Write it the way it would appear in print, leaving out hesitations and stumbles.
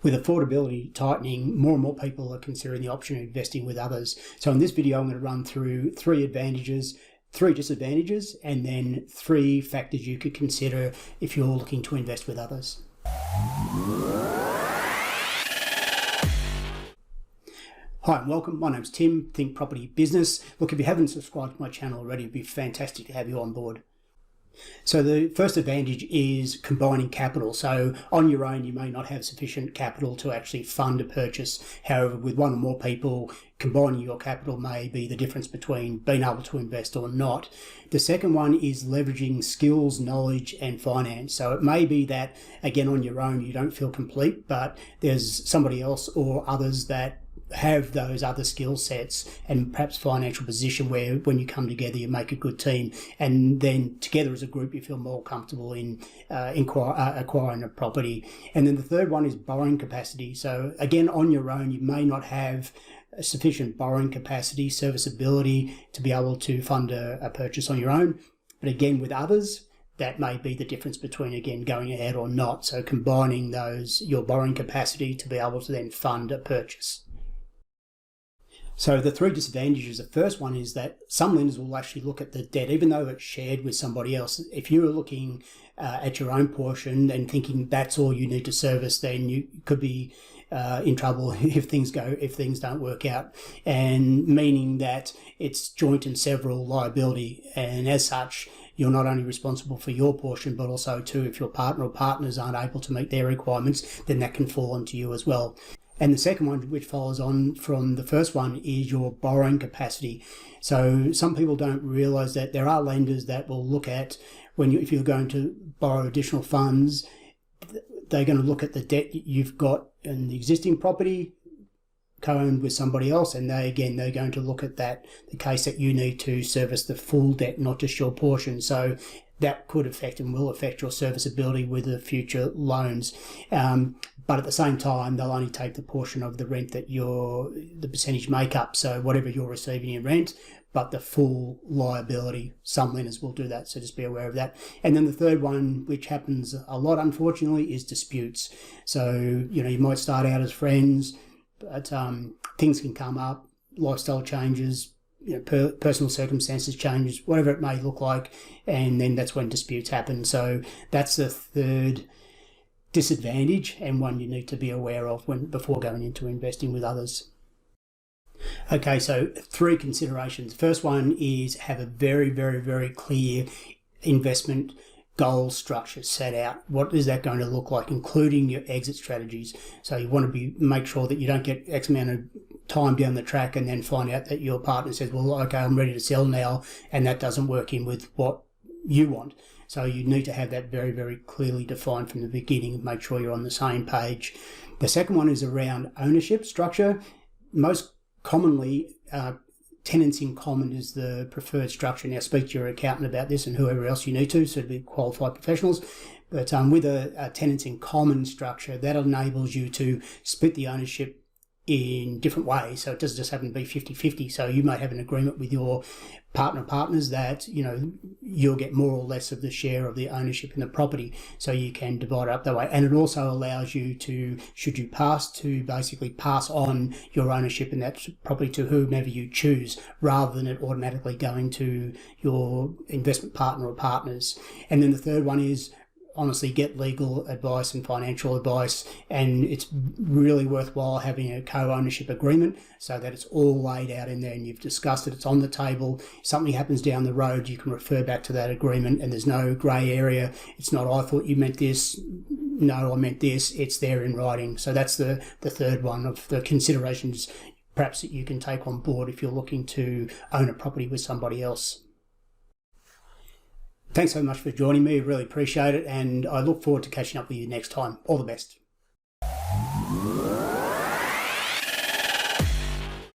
With affordability tightening, more and more people are considering the option of investing with others. So in this video, I'm going to run through 3 advantages, 3 disadvantages, and then 3 factors you could consider if you're looking to invest with others. Hi and welcome, my name's Tim, Think Property Business. Look, if you haven't subscribed to my channel already, it'd be fantastic to have you on board. So the first advantage is combining capital. So on your own, you may not have sufficient capital to actually fund a purchase. However, with one or more people, combining your capital may be the difference between being able to invest or not. The second one is leveraging skills, knowledge, and finance. So it may be that, again, on your own, you don't feel complete, but there's somebody else or others that have those other skill sets and perhaps financial position where when you come together you make a good team, and then together as a group you feel more comfortable in acquiring a property. And then the third one is borrowing capacity. So again, on your own you may not have sufficient borrowing capacity, serviceability to be able to fund a purchase on your own, but again with others that may be the difference between, again, going ahead or not. So combining those, your borrowing capacity to be able to then fund a purchase. So the 3 disadvantages, the first one is that some lenders will actually look at the debt, even though it's shared with somebody else. If you're looking at your own portion and thinking that's all you need to service, then you could be in trouble if things don't work out, and meaning that it's joint and several liability, and as such you're not only responsible for your portion, but also too, if your partner or partners aren't able to meet their requirements, then that can fall onto you as well. And the second one, which follows on from the first one, is your borrowing capacity. So some people don't realize that there are lenders that will look at if you're going to borrow additional funds, they're going to look at the debt you've got in the existing property co-owned with somebody else, and they're going to look at the case that you need to service the full debt, not just your portion. So that could affect and will affect your serviceability with the future loans. But at the same time, they'll only take the portion of the rent that the percentage make up. So whatever you're receiving in rent, but the full liability, some lenders will do that. So just be aware of that. And then the third one, which happens a lot, unfortunately, is disputes. So, you might start out as friends, but things can come up, lifestyle changes, personal circumstances changes, whatever it may look like, and then that's when disputes happen. So that's the third disadvantage, and one you need to be aware of before going into investing with others. Okay, so 3 considerations. First one is have a very, very, very clear investment goal structure set out. What is that going to look like, including your exit strategies? So you want to make sure that you don't get X amount of time down the track and then find out that your partner says, well, okay, I'm ready to sell now, and that doesn't work in with what you want. So you need to have that very, very clearly defined from the beginning and make sure you're on the same page. The second one is around ownership structure. Most commonly, tenants in common is the preferred structure. Now, speak to your accountant about this and whoever else you need to, so to be qualified professionals. But with a tenants in common structure, that enables you to split the ownership in different ways. So it doesn't just happen to be 50-50. So you may have an agreement with your partners that, you'll get more or less of the share of the ownership in the property. So you can divide it up that way. And it also allows you to, should you basically pass on your ownership in that property to whomever you choose, rather than it automatically going to your investment partner or partners. And then the third one is, honestly, get legal advice and financial advice, and it's really worthwhile having a co-ownership agreement so that it's all laid out in there and you've discussed it, it's on the table. If something happens down the road, you can refer back to that agreement and there's no grey area. It's not, I thought you meant this, no, I meant this. It's there in writing. So that's the third one of the considerations perhaps that you can take on board if you're looking to own a property with somebody else. Thanks so much for joining me. I really appreciate it, and I look forward to catching up with you next time. All the best.